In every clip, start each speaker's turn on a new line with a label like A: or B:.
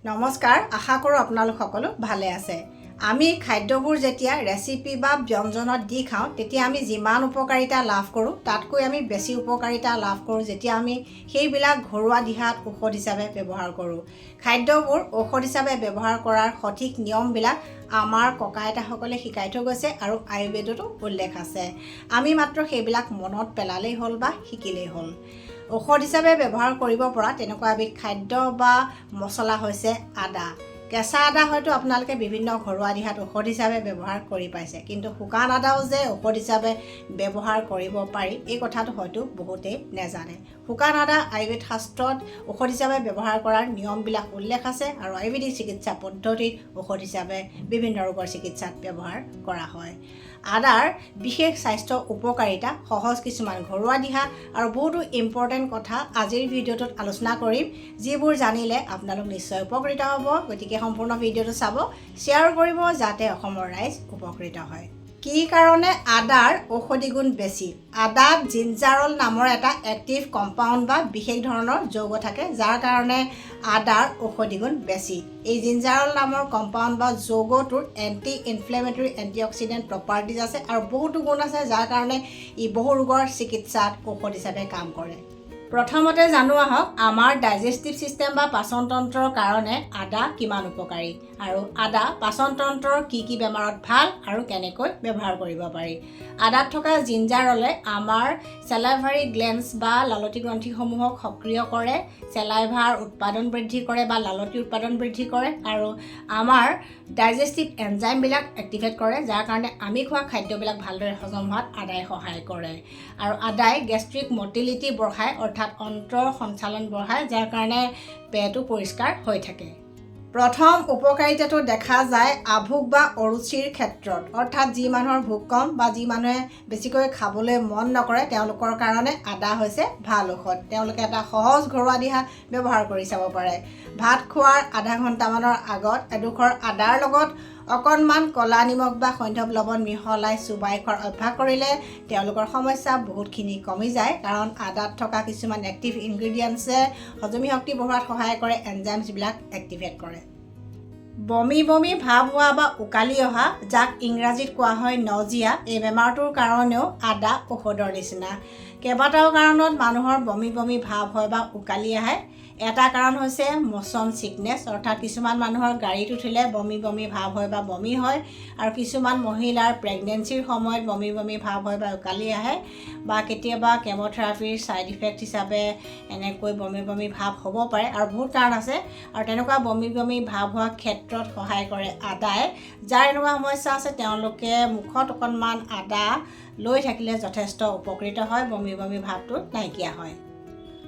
A: নমস্কাৰ, আশা কৰোঁ আপোনালোক সকলো ভালে আছে। আমি খাদ্যবোৰ যেতিয়া ৰেচিপি বা ব্যঞ্জনত দি খাওঁ তেতিয়া আমি যিমান উপকাৰিতা লাভ কৰোঁ তাতকৈ আমি বেছি উপকাৰিতা লাভ কৰোঁ যেতিয়া আমি সেইবিলাক ঘৰুৱা দিহাত ঔষধ হিচাপে ব্যৱহাৰ কৰোঁ। খাদ্যবোৰ ঔষধ হিচাপে ব্যৱহাৰ কৰাৰ সঠিক নিয়মবিলাক আমাৰ ককা আইতাসকলে শিকাই থৈ গৈছে আৰু আয়ুৰ্বেদতো উল্লেখ আছে। আমি মাত্ৰ সেইবিলাক মনত পেলালেই হ'ল বা শিকিলেই হ'ল। ঔষধ হিচাপে ব্যৱহাৰ কৰিব পৰা তেনেকুৱা এবিধ খাদ্য বা মছলা হৈছে আদা। কেঁচা আদা হয়তো আপোনালোকে বিভিন্ন ঘৰুৱা দিহাত ঔষধ হিচাপে ব্যৱহাৰ কৰি পাইছে, কিন্তু শুকান আদাও যে ঔষধ হিচাপে ব্যৱহাৰ কৰিব পাৰি এই কথাটো হয়তো বহুতেই নেজানে। শুকান আদা আয়ুৰ্বেদ শাস্ত্ৰত ঔষধ হিচাপে ব্যৱহাৰ কৰাৰ নিয়মবিলাক উল্লেখ আছে আৰু আয়ুৰ্বেদিক চিকিৎসা পদ্ধতিত ঔষধ হিচাপে বিভিন্ন ৰোগৰ চিকিৎসাত ব্যৱহাৰ কৰা হয়। আদাৰ বিশেষ স্বাস্থ্য উপকাৰিতা, সহজ কিছুমান ঘৰুৱা দিহা আৰু বহুতো ইম্পৰ্টেণ্ট কথা আজিৰ ভিডিঅ'টোত আলোচনা কৰিম, যিবোৰ জানিলে আপোনালোক নিশ্চয় উপকৃত হ'ব। গতিকে সম্পূৰ্ণ ভিডিঅ'টো চাব, শ্বেয়াৰ কৰিব যাতে অসমৰ ৰাইজ উপকৃত হয়। কি কাৰণে আদাৰ ঔষধি গুণ বেছি? আদাত জিঞ্জাৰল নামৰ এটা এক্টিভ কম্পাউণ্ড বা বিশেষ ধৰণৰ যৌগ থাকে, যাৰ কাৰণে আদাৰ ঔষধি গুণ বেছি। এই জিঞ্জাৰল নামৰ কম্পাউণ্ড বা যৌগটোৰ এণ্টি ইনফ্লেমেটৰী এণ্টিঅক্সিডেণ্ট প্ৰপাৰ্টিজ আছে আৰু বহুতো গুণ আছে, যাৰ কাৰণে ই বহু ৰোগৰ চিকিৎসাত ঔষধ হিচাপে কাম কৰে। প্ৰথমতে জানো আহক আমাৰ ডাইজেষ্টিভ ছিষ্টেম বা পাচনতন্ত্ৰৰ কাৰণে আদা কিমান উপকাৰী আৰু আদা পাচনতন্ত্ৰৰ কি কি বেমাৰত ভাল আৰু কেনেকৈ ব্যৱহাৰ কৰিব পাৰি। আদাত থকা জিঞ্জাৰলে আমাৰ চেলাইভাৰী গ্লেণ্ডছ বা লালতী গ্ৰন্থিসমূহক সক্ৰিয় কৰে, চেলাইভাৰ উৎপাদন বৃদ্ধি কৰে বা লালতী উৎপাদন বৃদ্ধি কৰে আৰু আমাৰ ডাইজেষ্টিভ এনজাইমবিলাক এক্টিভেট কৰে, যাৰ কাৰণে আমি খোৱা খাদ্যবিলাক ভালদৰে হজম হোৱাত আদাই সহায় কৰে। আৰু আদাই গেষ্ট্ৰিক মটিলিটি বঢ়ায়, অৰ্থাৎ অন্ত্ৰৰ সঞ্চালন বঢ়ায়, যাৰ কাৰণে পেটটো পৰিষ্কাৰ হৈ থাকে। প্ৰথম উপকাৰিতাটো দেখা যায় আভোক বা অৰুচিৰ ক্ষেত্ৰত, অৰ্থাৎ যি মানুহৰ ভোক কম বা যি মানুহে বেছিকৈ খাবলৈ মন নকৰে তেওঁলোকৰ কাৰণে আদা হৈছে ভাল ঔষধ। তেওঁলোকে এটা সহজ ঘৰুৱা দিহা ব্যৱহাৰ কৰি চাব পাৰে। ভাত খোৱাৰ আধা ঘণ্টামানৰ আগত এডোখৰ আদাৰ লগত অকণমান ক'লা নিমখ বা সৈন্ধৱ লৱণ মিহলাই চুবাই খোৱাৰ অভ্যাস কৰিলে তেওঁলোকৰ সমস্যা বহুতখিনি কমি যায়, কাৰণ আদাত থকা কিছুমান এক্টিভ ইনগ্ৰিডিয়েণ্টছে হজমি শক্তি বঢ়োৱাত সহায় কৰে, এনজাইমছবিলাক এক্টিভেট কৰে। বমি বমি ভাৱ হোৱা বা উকালি অহা, যাক ইংৰাজীত কোৱা হয় নজিয়া, এই বেমাৰটোৰ কাৰণেও আদা ঔষধৰ নিচিনা। কেইবাটাও কাৰণত মানুহৰ বমি বমি ভাৱ হয় বা উকালি আহে। এটা কাৰণ হৈছে মচন চিকনেছ, অৰ্থাৎ কিছুমান মানুহৰ গাড়ীত উঠিলে বমি বমি ভাৱ হয় বা বমি হয়, আৰু কিছুমান মহিলাৰ প্ৰেগনেঞ্চিৰ সময়ত বমি বমি ভাৱ হয় বা উকালি আহে, বা কেতিয়াবা কেম'থেৰাপিৰ ছাইড ইফেক্ট হিচাপে এনেকৈ বমি বমি ভাৱ হ'ব পাৰে। আৰু বহুত কাৰণ আছে, আৰু তেনেকুৱা বমি বমি ভাৱ হোৱা ক্ষেত্ৰত সহায় কৰে আদাই। যাৰ এনেকুৱা সমস্যা আছে তেওঁলোকে মুখত অকণমান আদা লৈ থাকিলে যথেষ্ট উপকৃত হয়, বমি বমি ভাৱটো নাইকিয়া হয়।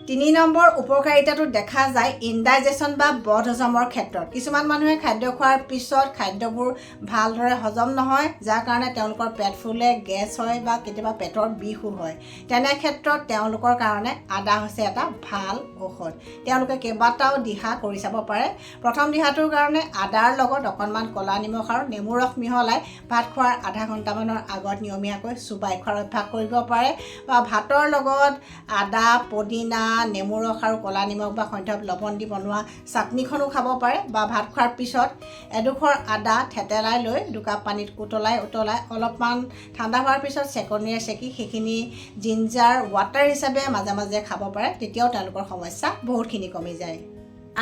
A: 3 নম্বৰ উপকাৰিতাটো দেখা যায় ইনডাইজেশ্যন বা বদহজমৰ ক্ষেত্ৰত। কিছুমান মানুহে খাদ্য খোৱাৰ পিছত খাদ্যবোৰ ভালদৰে হজম নহয়, যাৰ কাৰণে তেওঁলোকৰ পেট ফুলে, গেছ হয় বা কেতিয়াবা পেটৰ বিষো হয়। তেনে ক্ষেত্ৰত তেওঁলোকৰ কাৰণে আদা হৈছে এটা ভাল ঔষধ। তেওঁলোকে কেইবাটাও দিহা কৰি চাব পাৰে। প্ৰথম দিহাটোৰ কাৰণে আদাৰ লগত অকণমান ক'লা নিমখ আৰু নেমু ৰস মিহলাই ভাত খোৱাৰ আধা ঘণ্টামানৰ আগত নিয়মীয়াকৈ চুবাই খোৱাৰ অভ্যাস কৰিব পাৰে, বা ভাতৰ লগত আদা, পদিনা, নেমু ৰস আৰু ক'লা নিমখ বা সৈন্ধৱ লৱণ দি বনোৱা চাটনিখনো খাব পাৰে, বা ভাত খোৱাৰ পিছত এডোখৰ আদা থেতেলাই লৈ দুকাপ পানীত উতলাই অলপমান ঠাণ্ডা হোৱাৰ পিছত চেকনিৰে চেকি সেইখিনি জিঞ্জাৰ ৱাটাৰ হিচাপে মাজে মাজে খাব পাৰে, তেতিয়াও তেওঁলোকৰ সমস্যা বহুতখিনি কমি যায়।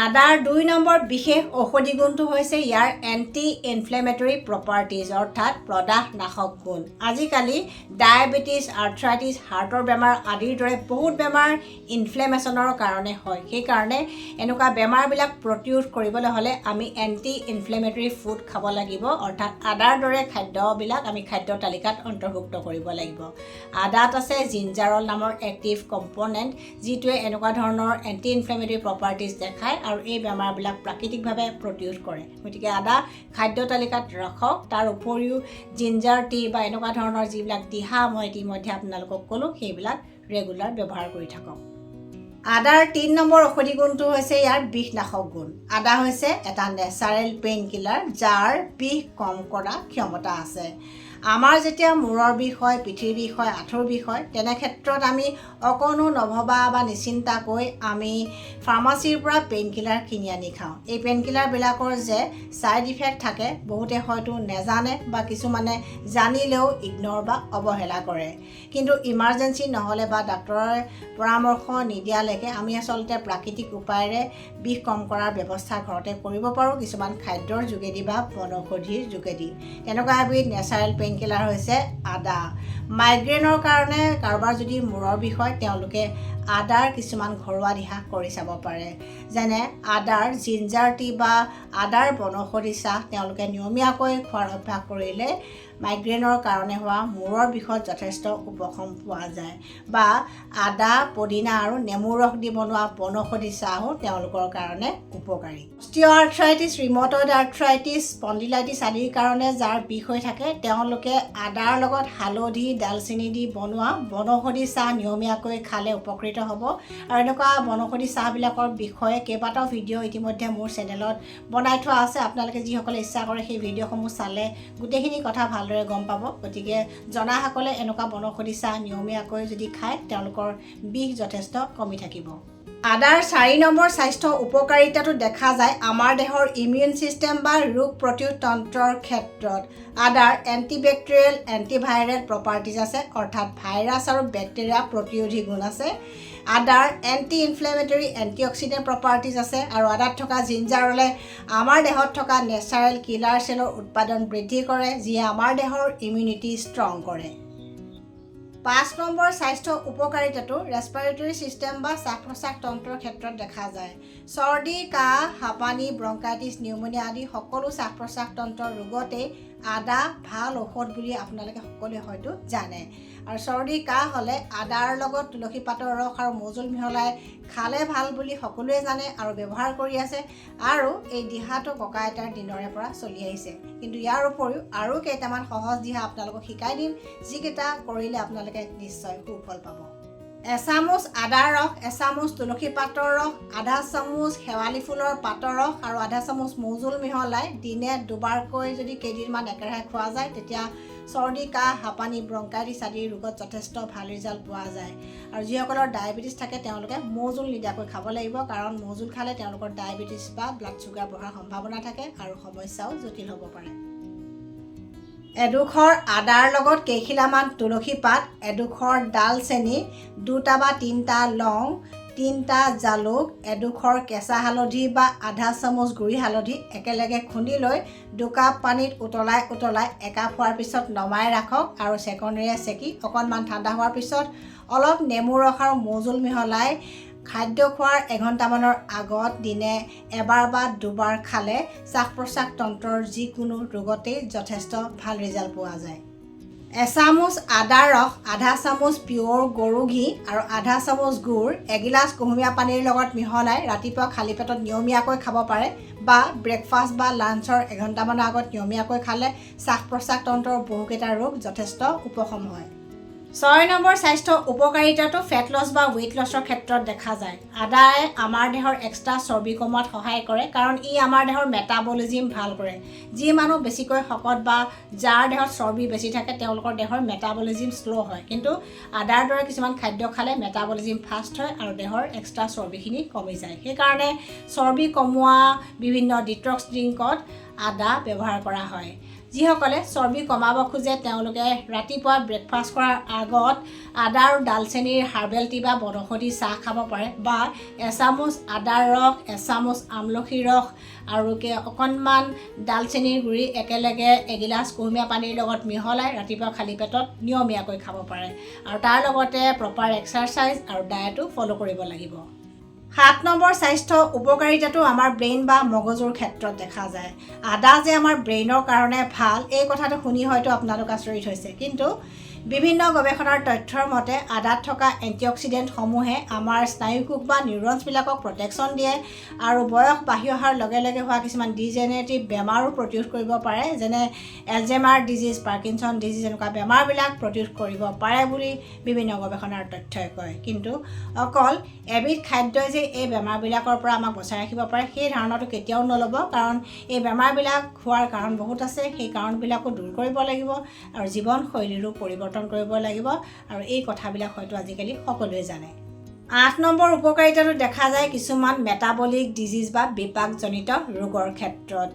A: আদাৰ 2 নম্বৰ বিশেষ ঔষধি গুণটো হৈছে ইয়াৰ এণ্টি ইনফ্লেমেটৰী প্ৰপাৰ্টিজ, অৰ্থাৎ প্ৰদাহ নাশক গুণ। আজিকালি ডায়েবেটিছ, আৰ্থ্ৰাইটিছ, হাৰ্টৰ বেমাৰ আদিৰ দৰে বহুত বেমাৰ ইনফ্লেমেশ্যনৰ কাৰণে হয়। সেইকাৰণে এনেকুৱা বেমাৰবিলাক প্ৰতিৰোধ কৰিবলৈ হ'লে আমি এণ্টি ইনফ্লেমেটৰী ফুড খাব লাগিব, অৰ্থাৎ আদাৰ দৰে খাদ্যবিলাক আমি খাদ্য তালিকাত অন্তৰ্ভুক্ত কৰিব লাগিব। আদাত আছে জিঞ্জাৰল নামৰ এক্টিভ কম্পনেণ্ট, যিটোৱে এনেকুৱা ধৰণৰ এণ্টি ইনফ্লেমেটৰী প্ৰপাৰ্টিজ দেখায় আৰু এই বেমাৰবিলাক প্ৰাকৃতিকভাৱে প্ৰতিৰোধ কৰে। গতিকে আদা খাদ্য তালিকাত ৰাখক। তাৰ উপৰিও জিঞ্জাৰ টি বা এনেকুৱা ধৰণৰ যিবিলাক দিহা মই ইতিমধ্যে আপোনালোকক ক'লোঁ, সেইবিলাক ৰেগুলাৰ ব্যৱহাৰ কৰি থাকক। আদাৰ 3 নম্বৰ ঔষধি গুণটো হৈছে ইয়াৰ বিষনাশক গুণ। আদা হৈছে এটা নেচাৰেল পেইন কিলাৰ, যাৰ বিষ কম কৰা ক্ষমতা আছে। আমাৰ যেতিয়া মূৰৰ বিষ হয়, পিঠিৰ বিষ হয়, আঁঠুৰ বিষ হয়, তেনে ক্ষেত্ৰত আমি অকণো নভবা বা নিশ্চিন্তাকৈ আমি ফাৰ্মাচীৰ পৰা পেইন কিলাৰ কিনি আনি খাওঁ। এই পেইন কিলাৰবিলাকৰ যে ছাইড ইফেক্ট থাকে বহুতে হয়তো নেজানে বা কিছুমানে জানিলেও ইগন'ৰ বা অৱহেলা কৰে। কিন্তু ইমাৰ্জেঞ্চি নহ'লে বা ডাক্তৰৰ পৰামৰ্শ নিদিয়ালৈকে আমি আচলতে প্ৰাকৃতিক উপায়েৰে বিষ কম কৰাৰ ব্যৱস্থা ঘৰতে কৰিব পাৰোঁ, কিছুমান খাদ্যৰ যোগেদি বা বনৌষধিৰ যোগেদি। তেনেকুৱা এবিধ নেচাৰেল পেইন কিলাৰ হৈছে আদা। মাইগ্ৰেইনৰ কাৰণে কাৰোবাৰ যদি মূৰৰ বিষ হয় তেওঁলোকে আদাৰ কিছুমান ঘৰুৱা দিহা কৰি চাব পাৰে। যেনে আদাৰ জিঞ্জাৰ টি বা আদাৰ বনৌষধি চাহ তেওঁলোকে নিয়মীয়াকৈ খোৱাৰ অভ্যাস কৰিলে মাইগ্ৰেইনৰ কাৰণে হোৱা মূৰৰ বিষত যথেষ্ট উপশম পোৱা যায়। বা আদা, পদিনা আৰু নেমুৰ ৰস দি বনোৱা বনৌষধি চাহো তেওঁলোকৰ কাৰণে উপকাৰী। অস্টিঅ'আৰ্থ্ৰাইটিছ, ৰিমটইড আৰ্থ্ৰাইটিছ, স্পণ্ডিলাইটিছ আদিৰ কাৰণে যাৰ বিষ হৈ থাকে তেওঁলোকে আদাৰ লগত হালধি, ডালচেনি দি বনোৱা বনৌষধি চাহ নিয়মীয়াকৈ খালে উপকৃত হ'ব। আৰু এনেকুৱা বনৌষধি চাহবিলাকৰ বিষয়ে কেইবাটাও ভিডিঅ' ইতিমধ্যে মোৰ চেনেলত বনাই থোৱা আছে। আপোনালোকে যিসকলে ইচ্ছা কৰে সেই ভিডিঅ'সমূহ চালে গোটেইখিনি কথা ভালদৰে গম পাব। গতিকে জনাসকলে এনেকুৱা বনৌষধি চাহ নিয়মীয়াকৈ যদি খায় তেওঁলোকৰ বিষ যথেষ্ট কমি থাকিব। আদাৰ 4 নম্বৰ স্বাস্থ্য উপকাৰিতাটো দেখা যায় আমাৰ দেহৰ ইমিউন ছিষ্টেম বা ৰোগ প্ৰতিৰোধ তন্ত্ৰৰ ক্ষেত্ৰত। আদাৰ এণ্টিবেক্টেৰিয়েল, এণ্টিভাইৰেল প্ৰপাৰ্টিজ আছে, অৰ্থাৎ ভাইৰাছ আৰু বেক্টেৰিয়া প্ৰতিৰোধী গুণ আছে। আদাৰ এণ্টি ইনফ্লেমেটৰী, এণ্টিঅক্সিডেণ্ট প্ৰপাৰ্টিজ আছে। আৰু আদাত থকা জিঞ্জাৰলে আমাৰ দেহত থকা নেচাৰেল কিলাৰ চেলৰ উৎপাদন বৃদ্ধি কৰে, যিয়ে আমাৰ দেহৰ ইমিউনিটি ষ্ট্ৰং কৰে। 5 নম্বৰ স্বাস্থ্য উপকাৰিতাটো ৰেছপিৰেটৰী ছিষ্টেম বা শ্বাস প্ৰশ্বাস তন্ত্ৰৰ ক্ষেত্ৰত দেখা যায়। চৰ্দি, কাহ, হাঁপানি, ব্ৰংকাইটিছ, নিউমনিয়া আদি সকলো শ্বাস প্ৰশ্বাস তন্ত্ৰৰ ৰোগতেই আদা ভাল ঔষধ বুলি আপোনালোকে সকলোৱে হয়তো জানে। আৰু চৰ্দি কাহ হ'লে আদাৰ লগত তুলসী পাতৰ ৰস আৰু মৌজোল মিহলাই খালে ভাল বুলি সকলোৱে জানে আৰু ব্যৱহাৰ কৰি আছে। আৰু এই দিহাটো ককা আইতাৰ দিনৰে পৰা চলি আহিছে। কিন্তু ইয়াৰ উপৰিও আৰু কেইটামান সহজ দিহা আপোনালোকক শিকাই দিম, যিকেইটা কৰিলে আপোনালোকে নিশ্চয় সুফল পাব। এচামুচ আদাৰ ৰস, এচামুচ তুলসী পাতৰ ৰস, আধা চামুচ শেৱালি ফুলৰ পাতৰ ৰস আৰু আধা চামুচ মৌজোল মিহলাই দিনে দুবাৰকৈ যদি কেইদিনমান একেৰাহে খোৱা যায় তেতিয়া চৰ্দি, কাহ, হাঁপানি, ব্ৰংকাইটিছ আদিৰ ৰোগত যথেষ্ট ভাল ৰিজাল্ট পোৱা যায়। আৰু যিসকলৰ ডায়েবেটিছ থাকে তেওঁলোকে মৌজোল নিদিয়াকৈ খাব লাগিব, কাৰণ মৌজোল খালে তেওঁলোকৰ ডায়েবেটিছ বা ব্লাড চুগাৰ বঢ়াৰ সম্ভাৱনা থাকে আৰু সমস্যাও জটিল হ'ব পাৰে। এডোখৰ আদাৰ লগত কেইখিলামান তুলসী পাত, এডোখৰ ডালচেনি, 2টা বা 3টা লং, 3টা জালুক, এডোখৰ কেঁচা হালধি বা আধা চামুচ গুড়ি হালধি একেলগে খুন্দি লৈ 2 কাপ পানীত উতলাই একাপ হোৱাৰ পিছত নমাই ৰাখক আৰু চেকনিৰে চেকি অকণমান ঠাণ্ডা হোৱাৰ পিছত অলপ নেমু ৰস আৰু মৌজোল মিহলাই খাদ্য খোৱাৰ এঘণ্টামানৰ আগত দিনে এবাৰ বা দুবাৰ খালে শ্বাস প্ৰশ্বাস তন্ত্ৰৰ যিকোনো ৰোগতেই যথেষ্ট ভাল ৰিজাল্ট পোৱা যায়। এচামুচ আদাৰ ৰস, আধা চামুচ পিয়ৰ গৰু ঘি আৰু আধা চামুচ গুড় এগিলাচ কুহুমীয়া পানীৰ লগত মিহলাই ৰাতিপুৱা খালী পেটত নিয়মীয়াকৈ খাব পাৰে বা ব্ৰেকফাষ্ট বা লাঞ্চৰ এঘণ্টামানৰ আগত নিয়মীয়াকৈ খালে শ্বাস প্ৰশ্বাস তন্ত্ৰৰ বহুকেইটা ৰোগ যথেষ্ট উপশম হয়। 6 নম্বৰ স্বাস্থ্য উপকাৰিতাটো ফেট লছ বা ৱেইট লছৰ ক্ষেত্ৰত দেখা যায়। আদায়ে আমাৰ দেহৰ এক্সট্ৰা চৰ্বি কমোৱাত সহায় কৰে, কাৰণ ই আমাৰ দেহৰ মেটাবলিজিম ভাল কৰে। যি মানুহ বেছিকৈ শকত বা যাৰ দেহত চৰ্বি বেছি থাকে তেওঁলোকৰ দেহৰ মেটাবলিজিম শ্ল' হয়, কিন্তু আদাৰ দৰে কিছুমান খাদ্য খালে মেটাবলিজিম ফাষ্ট হয় আৰু দেহৰ এক্সট্ৰা চৰ্বিখিনি কমি যায়। সেইকাৰণে চৰ্বি কমোৱা বিভিন্ন ডিটক্স ড্ৰিংকত আদা ব্যৱহাৰ কৰা হয়। যিসকলে চৰ্বি কমাব খোজে তেওঁলোকে ৰাতিপুৱা ব্ৰেকফাষ্ট কৰাৰ আগত আদা আৰু ডালচেনিৰ হাৰ্বেল টি বা বনৌষধি চাহ খাব পাৰে, বা এচামুচ আদাৰ ৰস, এচামুচ আমলখিৰ ৰস আৰু অকণমান ডালচেনিৰ গুড়ি একেলগে এগিলাচ কুহুমীয়া পানীৰ লগত মিহলাই ৰাতিপুৱা খালী পেটত নিয়মীয়াকৈ খাব পাৰে। আৰু তাৰ লগতে প্ৰপাৰ এক্সাৰচাইজ আৰু ডায়েটো ফ'ল' কৰিব লাগিব। 7 নম্বৰ স্বাস্থ্য উপকাৰিতাটো আমাৰ ব্ৰেইন বা মগজুৰ ক্ষেত্ৰত দেখা যায়। আদা যে আমাৰ ব্ৰেইনৰ কাৰণে ভাল এই কথাটো শুনি হয়তো আপোনালোক আচৰিত হৈছে, কিন্তু বিভিন্ন গৱেষণাৰ তথ্যৰ মতে আদাত থকা এণ্টিঅক্সিডেণ্টসমূহে আমাৰ স্নায়ুকোষ বা নিউৰনছবিলাকক প্ৰটেকশ্যন দিয়ে আৰু বয়স বাঢ়ি অহাৰ লগে লগে হোৱা কিছুমান ডিজেনেৰেটিভ বেমাৰো প্ৰতিৰোধ কৰিব পাৰে, যেনে এলজেইমাৰ ডিজিজ, পাৰ্কিনছন ডিজিজ এনেকুৱা বেমাৰবিলাক প্ৰতিৰোধ কৰিব পাৰে বুলি বিভিন্ন গৱেষণাৰ তথ্যই কয়। কিন্তু অকল এবিধ খাদ্যই যে এই বেমাৰবিলাকৰ পৰা আমাক বচাই ৰাখিব পাৰে সেই ধাৰণাটো কেতিয়াও নল'ব, কাৰণ এই বেমাৰবিলাক হোৱাৰ কাৰণ বহুত আছে। সেই কাৰণবিলাকো দূৰ কৰিব লাগিব আৰু জীৱনশৈলীৰো পৰিৱৰ্তন কৰিব লাগিব, আৰু এই কথাবিলাক হয়তো আজিকালি সকলোৱে জানে। 8 নম্বৰ উপকাৰিতাটো দেখা যায় কিছুমান মেটাবলিক ডিজিজ বা বিপাকজনিত ৰোগৰ ক্ষেত্ৰত।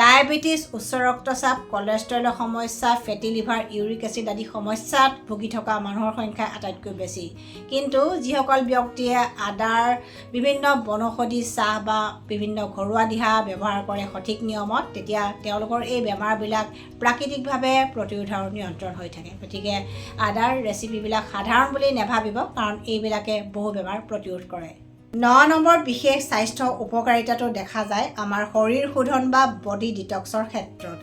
A: ডায়েবেটিছ, উচ্চ ৰক্তচাপ, কলেষ্ট্ৰলৰ সমস্যা, ফেটি লিভাৰ, ইউৰিক এচিড আদি সমস্যাত ভুগি থকা মানুহৰ সংখ্যা আটাইতকৈ বেছি। কিন্তু যিসকল ব্যক্তিয়ে আদাৰ বিভিন্ন বনৌষধি চাহ বা বিভিন্ন ঘৰুৱা দিহা ব্যৱহাৰ কৰে সঠিক নিয়মত, তেতিয়া তেওঁলোকৰ এই বেমাৰবিলাক প্ৰাকৃতিকভাৱে প্ৰতিৰোধ আৰু নিয়ন্ত্ৰণ হৈ থাকে। গতিকে আদাৰ ৰেচিপিবিলাক সাধাৰণ বুলি নাভাবিব, কাৰণ এইবিলাকে বহু বেমাৰ প্ৰতিৰোধ কৰে। 9 নম্বৰ বিশেষ স্বাস্থ্য উপকাৰিতাটো দেখা যায় আমাৰ শৰীৰ শোধন বা বডি ডিটক্সৰ ক্ষেত্ৰত।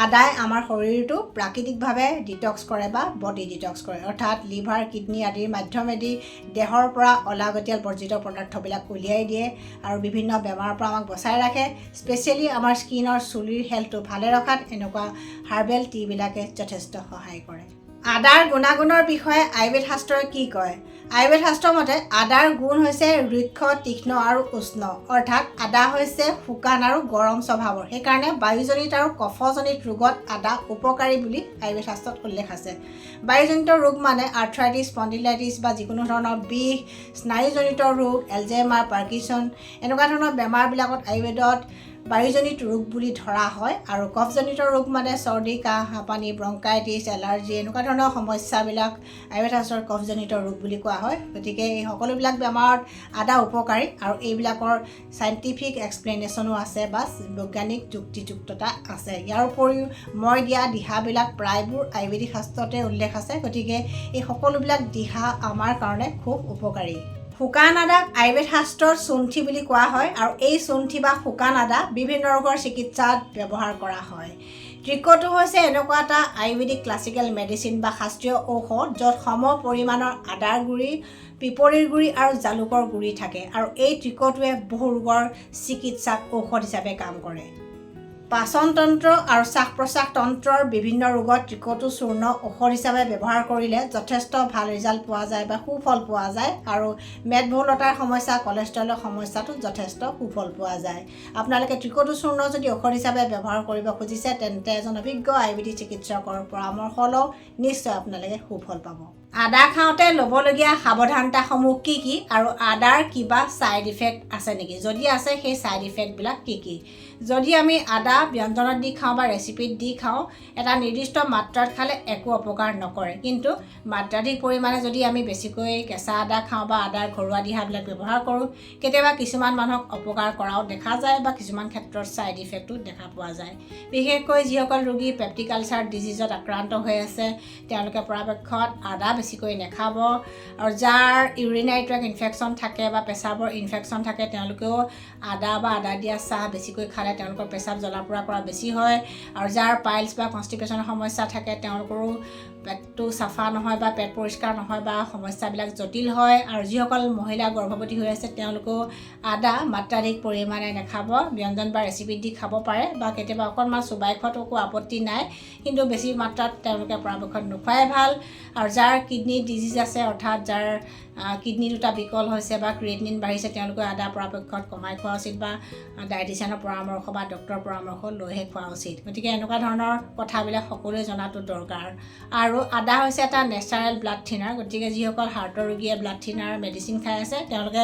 A: আদাই আমাৰ শৰীৰটো প্ৰাকৃতিকভাৱে ডিটক্স কৰে বা বডি ডিটক্স কৰে, অৰ্থাৎ লিভাৰ, কিডনি আদিৰ মাধ্যমেদি দেহৰ পৰা অলাগতিয়াল বৰ্জিত পদাৰ্থবিলাক উলিয়াই দিয়ে আৰু বিভিন্ন বেমাৰৰ পৰা আমাক বচাই ৰাখে। স্পেচিয়েলি আমাৰ স্কিনৰ চুলিৰ হেল্থটো ভালে ৰখাত এনেকুৱা হাৰ্বেল টিবিলাকে যথেষ্ট সহায় কৰে। আদাৰ গুণাগুণৰ বিষয়ে আয়ুৰ্বেদ শাস্ত্ৰই কি কয়? আয়ুৰ্বেদ শাস্ত্ৰৰ মতে আদাৰ গুণ হৈছে ৰুক্ষ, তীক্ষ্ণ আৰু উষ্ণ, অৰ্থাৎ আদা হৈছে শুকান আৰু গৰম স্বভাৱৰ। সেইকাৰণে বায়ুজনিত আৰু কফজনিত ৰোগত আদা উপকাৰী বুলি আয়ুৰ্বেদ শাস্ত্ৰত উল্লেখ আছে। বায়ুজনিত ৰোগ মানে আৰ্থ্ৰাইটিছ, স্পণ্ডিলাইটিছ বা যিকোনো ধৰণৰ বিষ, স্নায়ুজনিত ৰোগ, এলজেইমাৰ, পাৰ্কিনছন এনেকুৱা ধৰণৰ বেমাৰবিলাকত আয়ুৰ্বেদত বায়ুজনিত ৰোগ বুলি ধৰা হয়। আৰু কফজনিত ৰোগ মানে চৰ্দি, কাহ, হাঁপানি, ব্ৰংকাইটিছ, এলাৰ্জি এনেকুৱা ধৰণৰ সমস্যাবিলাক আয়ুৰ্বেদ শাস্ত্ৰত কফজনিত ৰোগ বুলি কোৱা হয়। গতিকে এই সকলোবিলাক বেমাৰত আদা উপকাৰী, আৰু এইবিলাকৰ চাইণ্টিফিক এক্সপ্লেনেশ্যনো আছে বা বৈজ্ঞানিক যুক্তিযুক্ততা আছে। ইয়াৰ উপৰিও মই দিয়া দিহাবিলাক প্ৰায়বোৰ আয়ুৰ্বেদিক শাস্ত্ৰতে উল্লেখ আছে। গতিকে এই সকলোবিলাক দিহা আমাৰ কাৰণে খুব উপকাৰী। শুকান আদাক আয়ুৰ্বেদ শাস্ত্ৰত চুণ্ঠি বুলি কোৱা হয়, আৰু এই চুণ্ঠি বা শুকান আদা বিভিন্ন ৰোগৰ চিকিৎসাত ব্যৱহাৰ কৰা হয়। ত্ৰিকটো হৈছে এনেকুৱা এটা আয়ুৰ্বেদিক ক্লাছিকেল মেডিচিন বা শাস্ত্ৰীয় ঔষধ য'ত সম পৰিমাণৰ আদাৰ গুড়ি, পিপলিৰ গুড়ি আৰু জালুকৰ গুড়ি থাকে, আৰু এই ত্ৰিকটোৱে বহু ৰোগৰ চিকিৎসাত ঔষধ হিচাপে কাম কৰে। পাচনতন্ত্ৰ আৰু শ্বাস প্ৰশ্বাস তন্ত্ৰৰ বিভিন্ন ৰোগত ত্ৰিকটো চূৰ্ণ ঔষধ হিচাপে ব্যৱহাৰ কৰিলে যথেষ্ট ভাল ৰিজাল্ট পোৱা যায় বা সুফল পোৱা যায়, আৰু মেদবহুলতাৰ সমস্যা, কলেষ্ট্ৰলৰ সমস্যাটো যথেষ্ট সুফল পোৱা যায়। আপোনালোকে ত্ৰিকটো চূৰ্ণ যদি ঔষধ হিচাপে ব্যৱহাৰ কৰিব খুজিছে, তেন্তে এজন অভিজ্ঞ আয়ুৰ্বেদিক চিকিৎসকৰ পৰামৰ্শ লওক, নিশ্চয় আপোনালোকে সুফল পাব। আদা খাওঁতে ল'বলগীয়া সাৱধানতাসমূহ কি কি, আৰু আদাৰ কিবা ছাইড ইফেক্ট আছে নেকি? যদি আছে, সেই ছাইড ইফেক্টবিলাক কি কি? যদি আমি আদা ব্যঞ্জনত দি খাওঁ বা ৰেচিপিত দি খাওঁ, এটা নিৰ্দিষ্ট মাত্ৰাত খালে একো অপকাৰ নকৰে। কিন্তু মাত্ৰাধিক পৰিমাণে যদি আমি বেছিকৈ কেঁচা আদা খাওঁ বা আদাৰ ঘৰুৱা দিহাবিলাক ব্যৱহাৰ কৰোঁ, কেতিয়াবা কিছুমান মানুহক অপকাৰ কৰাও দেখা যায় বা কিছুমান ক্ষেত্ৰত ছাইড ইফেক্টটো দেখা পোৱা যায়। বিশেষকৈ যিসকল ৰোগী পেপটিক আলচাৰ ডিজিজত আক্ৰান্ত হৈ আছে, তেওঁলোকে পৰাপক্ষত আদা বেছিকৈ নাখাব, আৰু যাৰ ইউৰিনাৰী ট্ৰেক্ট ইনফেকশ্যন থাকে বা পেচাবৰ ইনফেকশ্যন থাকে, তেওঁলোকেও আদা বা আদা দিয়া চাহ বেছিকৈ খালে তেওঁলোকৰ পেচাব জ্বলা পোৰা কৰা বেছি হয়। আৰু যাৰ পাইলছ বা কনষ্টিপেশ্যনৰ সমস্যা থাকে, তেওঁলোকৰো পেটটো চাফা নহয় বা পেট পৰিষ্কাৰ নহয় বা সমস্যাবিলাক জটিল হয়। আৰু যিসকল মহিলা গৰ্ভৱতী হৈ আছে, তেওঁলোকেও আদা মাত্ৰাধিক পৰিমাণে নাখাব। ব্যঞ্জন বা ৰেচিপিত দি খাব পাৰে, বা কেতিয়াবা অকণমান চোবাই খোৱাটো একো আপত্তি নাই, কিন্তু বেছি মাত্ৰাত তেওঁলোকে পৰাপক্ষত নোখোৱাই ভাল। আৰু যাৰ কিডনি ডিজিজ আছে, অৰ্থাৎ যাৰ কিডনি দুটা বিকল হৈছে বা ক্ৰিয়েটিনিন বাঢ়িছে, তেওঁলোকে আদা পৰাপক্ষত কমাই খোৱা উচিত, বা ডায়েটিচিয়ানৰ পৰামৰ্শ বা ডক্টৰৰ পৰামৰ্শ লৈহে খোৱা উচিত। গতিকে এনেকুৱা ধৰণৰ কথাবিলাক সকলোৱে জনাটো দৰকাৰ। আৰু আদা হৈছে এটা নেচাৰেল ব্লাড থিনাৰ। গতিকে যিসকল হাৰ্টৰ ৰোগীয়ে ব্লাড থিনাৰ মেডিচিন খাই আছে, তেওঁলোকে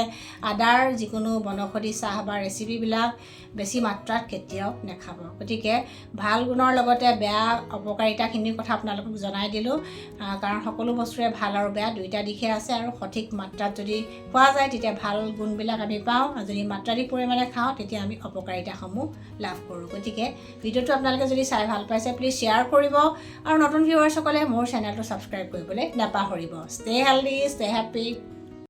A: আদাৰ যিকোনো বনৌষধি চাহ বা ৰেচিপিবিলাক বেছি মাত্ৰাত কেতিয়াও নাখাব। গতিকে ভাল গুণৰ লগতে বেয়া অপকাৰিতাখিনিৰ কথা আপোনালোকক জনাই দিলোঁ, কাৰণ সকলো বস্তুৰে ভাল আৰু বেয়া দুইটা দিশে আছে, আৰু সঠিক মাত্ৰাত যদি খোৱা যায় তেতিয়া ভাল গুণবিলাক আমি পাওঁ, আৰু যদি মাত্ৰাধিক পৰিমাণে খাওঁ তেতিয়া আমি অপকাৰিতাসমূহ লাভ কৰোঁ। গতিকে ভিডিঅ'টো আপোনালোকে যদি চাই ভাল পাইছে, প্লিজ শ্বেয়াৰ কৰিব, আৰু নতুন ভিউৱাৰ্ছসকলে মোৰ চেনেলটো ছাবস্ক্ৰাইব কৰিবলৈ নাপাহৰিব। Stay healthy, stay happy.